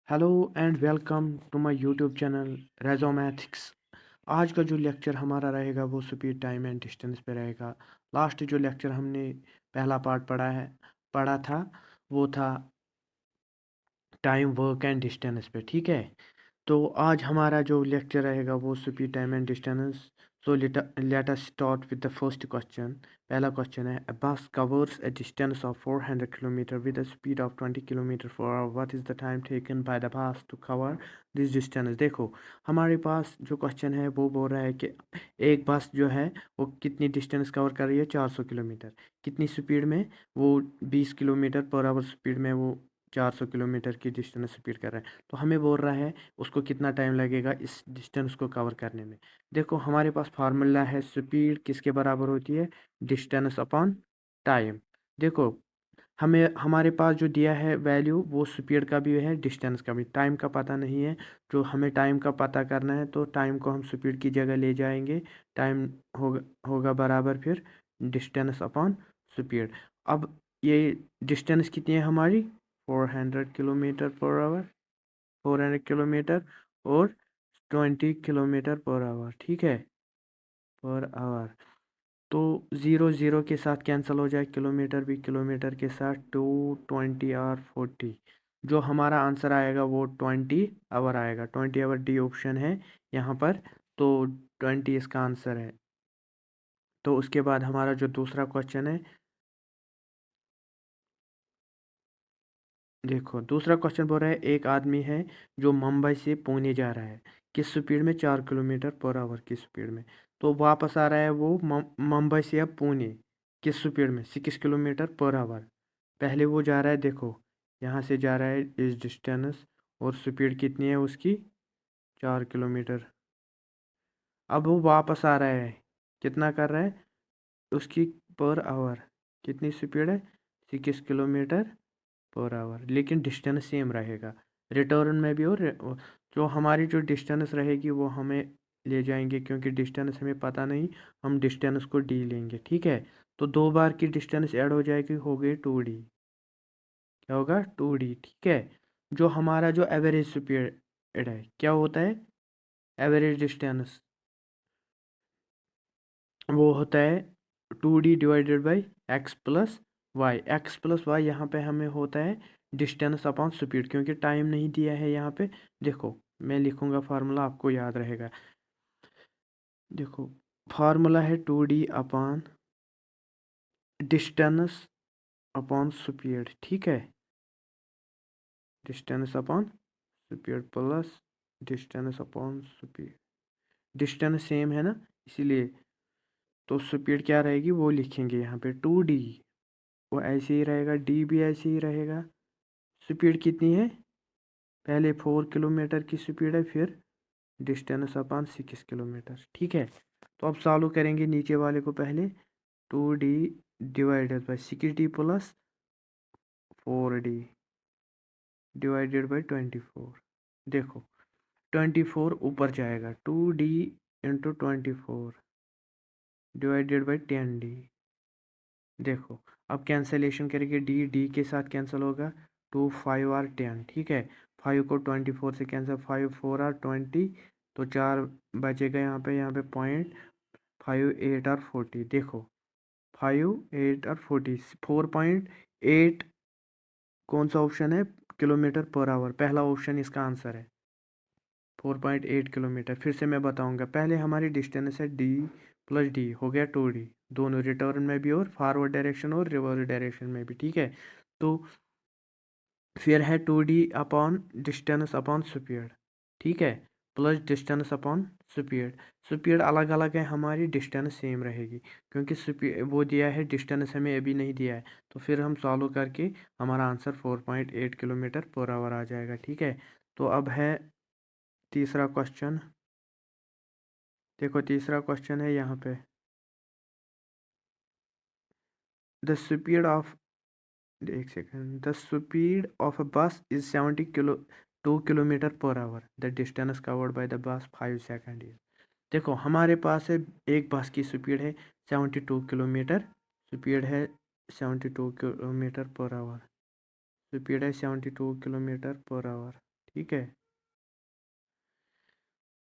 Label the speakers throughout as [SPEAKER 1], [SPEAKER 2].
[SPEAKER 1] Hello and welcome to my YouTube channel रेजोमैथिक्स। आज का जो लेक्चर हमारा रहेगा वो स्पीड टाइम एंड डिस्टेंस पे रहेगा। लास्ट जो लेक्चर हमने पहला पार्ट पढ़ा था वो था टाइम वर्क एंड डिस्टेंस पे। ठीक है, तो आज हमारा जो लेक्चर रहेगा वो speed time and distance. So let us start with the first question. पहला क्वेश्चन है, a bus covers a distance of 400 kilometre with a speed of 20 kilometre per hour, what is the time taken by the bus to cover this distance. देखो, हमारे पास जो question है वो बोल रहा है कि एक बस जो है वो कितनी डिस्टेंस कवर कर रही है, 400 किलोमीटर। कितनी स्पीड में? वो 20 किलोमीटर पर आवर स्पीड में वो 400 किलोमीटर की डिस्टेंस स्पीड कर रहा है। तो हमें बोल रहा है उसको कितना टाइम लगेगा इस डिस्टेंस को कवर करने में। देखो, हमारे पास फार्मूला है, स्पीड किसके बराबर होती है? Distance upon time. देखो, हमें हमारे पास जो दिया है वैल्यू वो स्पीड का भी है, डिस्टेंस का भी। टाइम का पता नहीं है, जो हमें टाइम का पता करना है तो टाइम को हम स्पीड की जगह ले जाएंगे। टाइम होगा बराबर फिर डिस्टेंस अपॉन स्पीड। अब ये डिस्टेंस कितनी है हमारी? 400 किलोमीटर पर आवर, 400 किलोमीटर और 20 किलोमीटर पर आवर। ठीक है, पर आवर। तो ज़ीरो ज़ीरो के साथ कैंसिल हो जाए, किलोमीटर भी किलोमीटर के साथ। 220 और 40, जो हमारा आंसर आएगा वो 20 आवर आएगा। 20 आवर डी ऑप्शन है यहाँ पर, तो 20 इसका आंसर है। तो उसके बाद हमारा जो दूसरा क्वेश्चन है, देखो दूसरा क्वेश्चन बोल रहा है, एक आदमी है जो मुंबई से पुणे जा रहा है, किस स्पीड में? 4 किलोमीटर पर आवर की स्पीड में। तो वापस आ रहा है वो मुंबई से अब पुणे, किस स्पीड में? 6 किलोमीटर पर आवर। पहले वो जा रहा है, देखो यहाँ से जा रहा है इस डिस्टेंस, और स्पीड कितनी है उसकी? 4 किलोमीटर। अब वो वापस आ रहा है, कितना कर रहा है उसकी पर आवर? कितनी स्पीड है? 6 किलोमीटर पर आवर, लेकिन डिस्टेंस सेम रहेगा रिटर्न में भी। और जो हमारी जो डिस्टेंस रहेगी वो हमें ले जाएंगे, क्योंकि डिस्टेंस हमें पता नहीं, हम डिस्टेंस को डी लेंगे। ठीक है, तो दो बार की डिस्टेंस ऐड हो जाएगी, हो गई 2D। क्या होगा? 2D। ठीक है, जो हमारा जो एवरेज स्पीड है क्या होता है? एवरेज डिस्टेंस वो होता है 2D divided by X plus Y. X plus Y यहाँ पे हमें होता है डिस्टेंस अपॉन स्पीड, क्योंकि टाइम नहीं दिया है यहाँ पे। देखो, मैं लिखूँगा फार्मूला, आपको याद रहेगा। देखो, फार्मूला है 2D upon distance upon speed. ठीक है, distance upon speed plus distance upon speed. Distance same है ना, इसीलिए। तो स्पीड क्या रहेगी वो लिखेंगे यहाँ पे 2D, वो ऐसे ही रहेगा, डी भी ऐसे ही रहेगा। स्पीड कितनी है? पहले 4 किलोमीटर की स्पीड है, फिर डिस्टेंस अपॉन 6 किलोमीटर। ठीक है, तो अब सॉल्व करेंगे नीचे वाले को पहले। 2D divided by 6D plus 4D divided by 24। देखो, 24 ऊपर जाएगा, 2D into 24 divided by 10D। देखो, अब कैंसलेशन करेंगे, डी डी के साथ कैंसिल होगा, 2 5 और 10। ठीक है, 5 को 24 से कैंसिल, 5 4 और 20, तो 4 बचेगा यहाँ पे पॉइंट। 5 8 और 40। देखो, 5 8 और 40, 4.8 कौन सा ऑप्शन है? किलोमीटर पर आवर, पहला ऑप्शन इसका आंसर है। 4.8 किलोमीटर। फिर से मैं बताऊंगा, पहले हमारी डिस्टेंस है डी प्लस डी, हो गया 2D, दोनों रिटर्न में भी और फॉरवर्ड डायरेक्शन और रिवर्स डायरेक्शन में भी। ठीक है, तो फिर है 2D upon distance upon speed. ठीक है, plus distance upon speed. Speed अलग अलग है हमारी, डिस्टेंस सेम रहेगी, क्योंकि स्पीड वो दिया है, डिस्टेंस हमें अभी नहीं दिया है। तो फिर हम सॉल्व करके हमारा आंसर 4.8 किलोमीटर पर आवर आ जाएगा। ठीक है, तो अब है तीसरा क्वेश्चन। देखो, तीसरा क्वेश्चन है यहाँ पे, द स्पीड ऑफ, एक second, the speed of a bus is 70 kilo 2 kilometre per hour, the distance covered by the bus 5 second is. देखो, हमारे पास है एक बस की स्पीड है 72 किलोमीटर, स्पीड है 72 किलोमीटर पर आवर, स्पीड है 72 किलोमीटर पर आवर। ठीक है।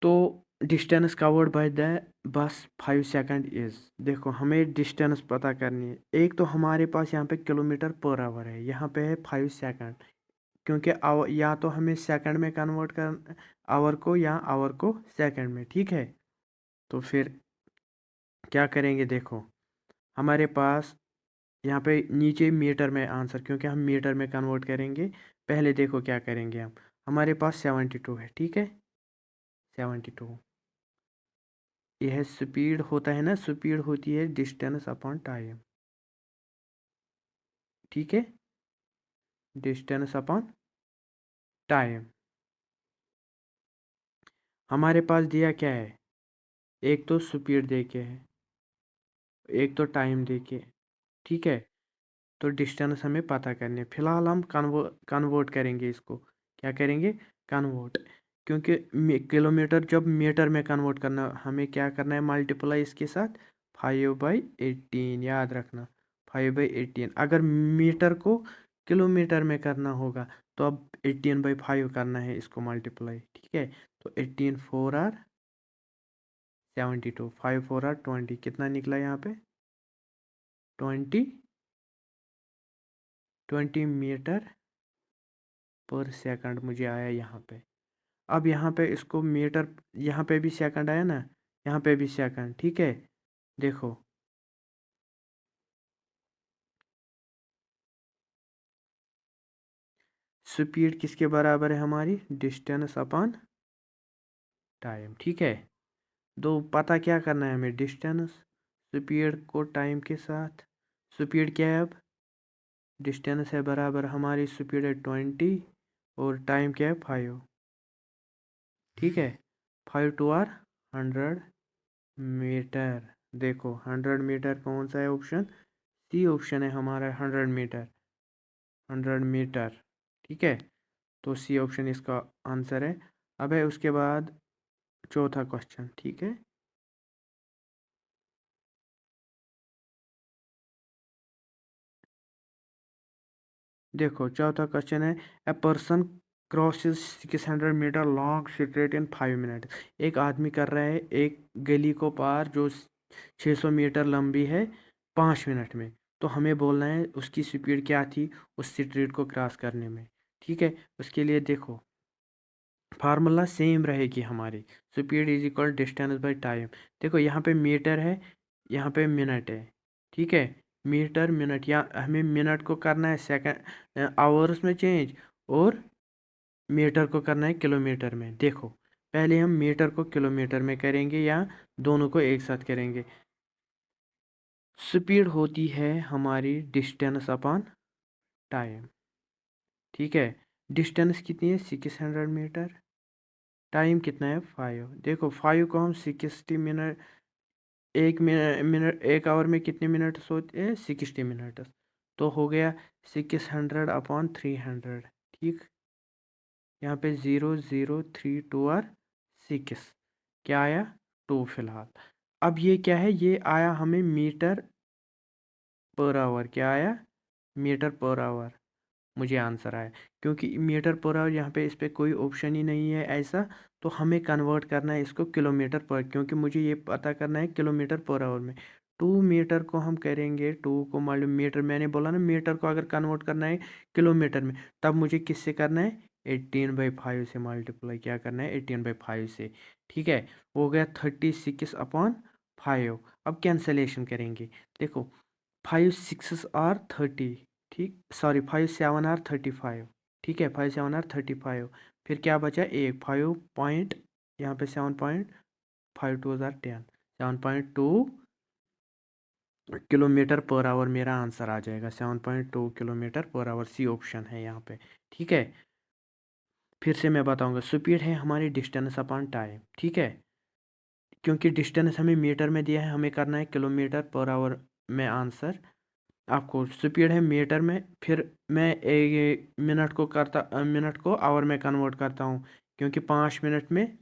[SPEAKER 1] तो distance covered by the bus 5 second is, देखो हमें डिस्टेंस पता करनी है। एक तो हमारे पास यहाँ पे किलोमीटर पर आवर है, यहाँ पे है 5 सेकंड, क्योंकि या तो हमें सेकंड में कन्वर्ट कर आवर को, या आवर को सेकंड में, ठीक है। तो फिर क्या करेंगे, देखो हमारे पास यहाँ पे नीचे मीटर में आंसर, क्योंकि हम मीटर में कन्वर्ट करेंगे। पहले देखो क्या करेंगे हम, हमारे पास 72 है, ठीक है। 72 यह स्पीड होता है ना, स्पीड होती है डिस्टेंस अपॉन टाइम, ठीक है। डिस्टेंस अपॉन टाइम हमारे पास दिया क्या है, एक तो स्पीड दे के है, एक तो टाइम दे के, ठीक है। तो डिस्टेंस हमें पता करनी है। फिलहाल हम कन्वर्ट करेंगे इसको, क्या करेंगे, कन्वर्ट। क्योंकि किलोमीटर जब मीटर में कन्वर्ट करना, हमें क्या करना है, मल्टीप्लाई इसके साथ 5/18, याद रखना 5/18। अगर मीटर को किलोमीटर में करना होगा तो अब 18/5 करना है इसको मल्टीप्लाई, ठीक है। तो 18 4 आर 72, 5 4 आर 20, कितना निकला यहाँ पे, 20 मीटर पर सेकंड मुझे आया यहाँ पे। अब यहाँ पे इसको मीटर, यहाँ पे भी सेकंड आया ना, यहाँ पे भी सेकंड, ठीक है। देखो स्पीड किसके बराबर है हमारी, डिस्टेंस अपॉन टाइम, ठीक है। दो पता क्या करना है हमें, डिस्टेंस, स्पीड को टाइम के साथ। स्पीड क्या है अब, डिस्टेंस है बराबर, हमारी स्पीड है 20 और टाइम क्या है 5, ठीक है। 5 टू आर 100 मीटर। देखो 100 मीटर कौन सा है ऑप्शन, सी ऑप्शन है हमारा, 100 मीटर, 100 मीटर, ठीक है। तो सी ऑप्शन इसका आंसर है। अब है उसके बाद चौथा क्वेश्चन, ठीक है। देखो चौथा क्वेश्चन है, a person crosses 600 metre long straight in 5 minute. एक आदमी कर रहा है एक गली को पार जो 600 मीटर लंबी है 5 मिनट में। तो हमें बोलना है उसकी स्पीड क्या थी उस स्ट्रेट को क्रॉस करने में, ठीक है। उसके लिए देखो फार्मूला सेम रहेगी हमारी, speed is equal distance by time. देखो यहाँ पे मीटर है, यहाँ पे मिनट है, ठीक है। मीटर मिनट, या हमें मिनट को करना है सेकंड आवर्स में चेंज, और मीटर को करना है किलोमीटर में। देखो पहले हम मीटर को किलोमीटर में करेंगे, या दोनों को एक साथ करेंगे। स्पीड होती है हमारी डिस्टेंस अपॉन टाइम, ठीक है। डिस्टेंस कितनी है 600 मीटर, टाइम कितना है 5। देखो 5 को हम 60 मिनट, एक मिनट एक आवर में कितने मिनट्स होते हैं 60 मिनट्स। तो हो गया 600/300, ठीक। यहाँ पे 0 0 3 2 आर 6, क्या आया 2 फिलहाल। अब ये क्या है, ये आया हमें मीटर पर आवर, क्या आया मीटर पर आवर, मुझे आंसर आया। क्योंकि मीटर पर आवर यहाँ पे इस पर कोई ऑप्शन ही नहीं है ऐसा, तो हमें कन्वर्ट करना है इसको किलोमीटर पर, क्योंकि मुझे ये पता करना है किलोमीटर पर आवर में। 2 मीटर को हम करेंगे, 2 को मान लो मीटर, मैंने बोला ना मीटर को अगर कन्वर्ट करना है किलोमीटर में, तब मुझे किससे करना है 18/5 से मल्टीप्लाई, क्या करना है 18/5 से, ठीक है। हो गया 36/5। अब कैंसलेशन करेंगे, देखो 5 6 आर 30, ठीक, सॉरी 5 7 आर 35, ठीक है। 5 7 आर 35, फिर क्या बचा एक 5 पॉइंट, यहाँ पे 7.5 2 10, 7.2 किलोमीटर पर आवर मेरा आंसर आ जाएगा, 7.2 kilometre per our, C option है यहाँ पे, ठीक है। फिर से मैं बताऊंगा, स्पीड है हमारी डिस्टेंस अपॉन टाइम, ठीक है। क्योंकि डिस्टेंस हमें मीटर में दिया है, हमें करना है किलोमीटर पर आवर में आंसर। आपको स्पीड है मीटर में, फिर मैं एक मिनट को आवर में कन्वर्ट करता हूँ, क्योंकि 5 मिनट में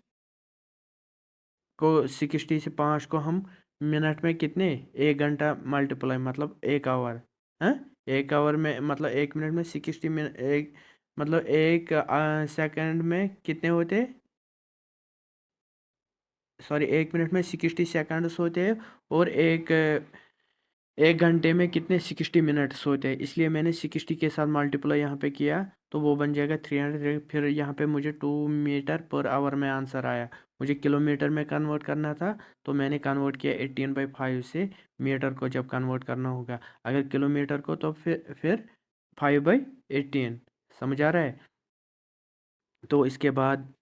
[SPEAKER 1] को 60 से 5 को हम मिनट में कितने, 1 घंटा मल्टीप्लाई मतलब 1 आवर, हाँ। 1 आवर में मतलब 1 मिनट में 60 मिनट, मतलब एक सेकंड में कितने होते, सॉरी 1 मिनट में 60 सेकंड्स होते हैं, और एक घंटे में कितने 60 मिनट्स होते हैं, इसलिए मैंने 60 के साथ मल्टीप्लाई यहाँ पे किया, तो वो बन जाएगा 300। फिर यहाँ पे मुझे 2 मीटर पर आवर में आंसर आया। मुझे किलोमीटर में कन्वर्ट करना था, तो मैंने कन्वर्ट किया 18/5 से। मीटर को जब कन्वर्ट करना होगा, अगर किलोमीटर को, तो फिर 5/18। समझ आ रहा है। तो इसके बाद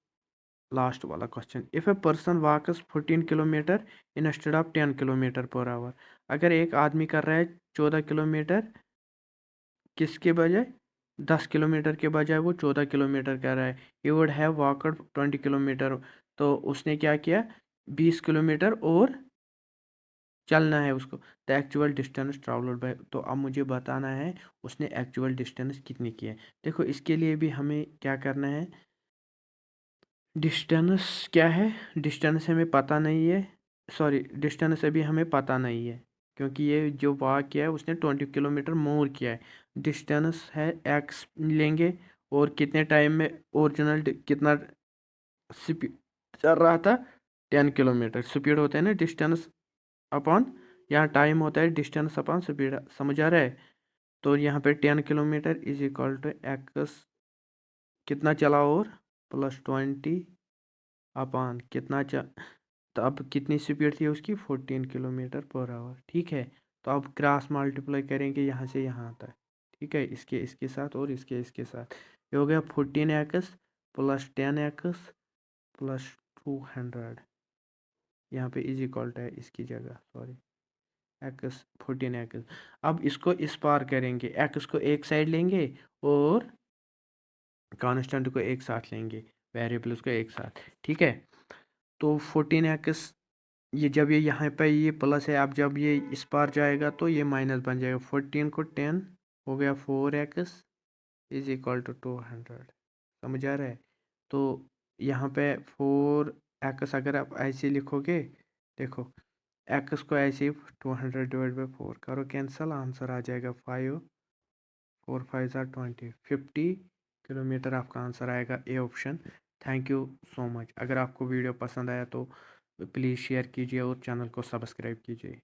[SPEAKER 1] लास्ट वाला question, if a person walks 14 kilometre instead of 10 kilometre per hour. अगर एक आदमी कर रहा है 14 किलोमीटर, किसके बजाय 10 किलोमीटर के बजाय वो 14 किलोमीटर कर रहा है। He would have walked 20 kilometre. तो उसने क्या किया, 20 किलोमीटर और चलना है उसको। The actual distance travelled bye, तो अब मुझे बताना है उसने एक्चुअल डिस्टेंस कितनी की है। देखो इसके लिए भी हमें क्या करना है, डिस्टेंस क्या है, डिस्टेंस हमें पता नहीं है, सॉरी डिस्टेंस अभी हमें पता नहीं है, क्योंकि ये जो वॉक किया है उसने 20 किलोमीटर मोर किया है। डिस्टेंस है एक्स लेंगे, और कितने टाइम में ओरिजिनल कितना स्पीड चल रहा था, 10 किलोमीटर। स्पीड होता है ना डिस्टेंस अपॉन, यहाँ टाइम होता है डिस्टेंस अपॉन स्पीड। समझ आ रहा है। तो यहाँ पे 10 kilometre is equal to X कितना चला, और +20 अपॉन कितना तो अब कितनी स्पीड थी उसकी, 14 किलोमीटर पर आवर। ठीक है। तो अब क्रॉस मल्टीप्लाई करेंगे यहाँ से यहाँ तक। ठीक है, इसके इसके साथ और इसके इसके साथ, ये हो गया 14x + 10x +200। यहाँ पे इज इक्वल है इसकी जगह, सॉरी एक्स 14x। अब इसको इस पार करेंगे, एक्स को एक साइड लेंगे और कांस्टेंट को एक साथ लेंगे, वेरिएबल्स को एक साथ। ठीक है। तो 14x, ये जब ये यहाँ पे ये प्लस है, अब जब ये इस पार जाएगा तो ये माइनस बन जाएगा। 14 को 10 हो गया 4x इज इक्वल टू 200। समझ आ रहा है। तो यहाँ पे 4x अगर आप ऐसे लिखोगे, देखो x को ऐसे ही 200/4 करो कैंसिल, आंसर आ जाएगा 5, 4 5 20, 50 किलोमीटर आपका आंसर आएगा, A option. Thank you so much. अगर आपको वीडियो पसंद आया तो प्लीज़ शेयर कीजिए और चैनल को सब्सक्राइब कीजिए।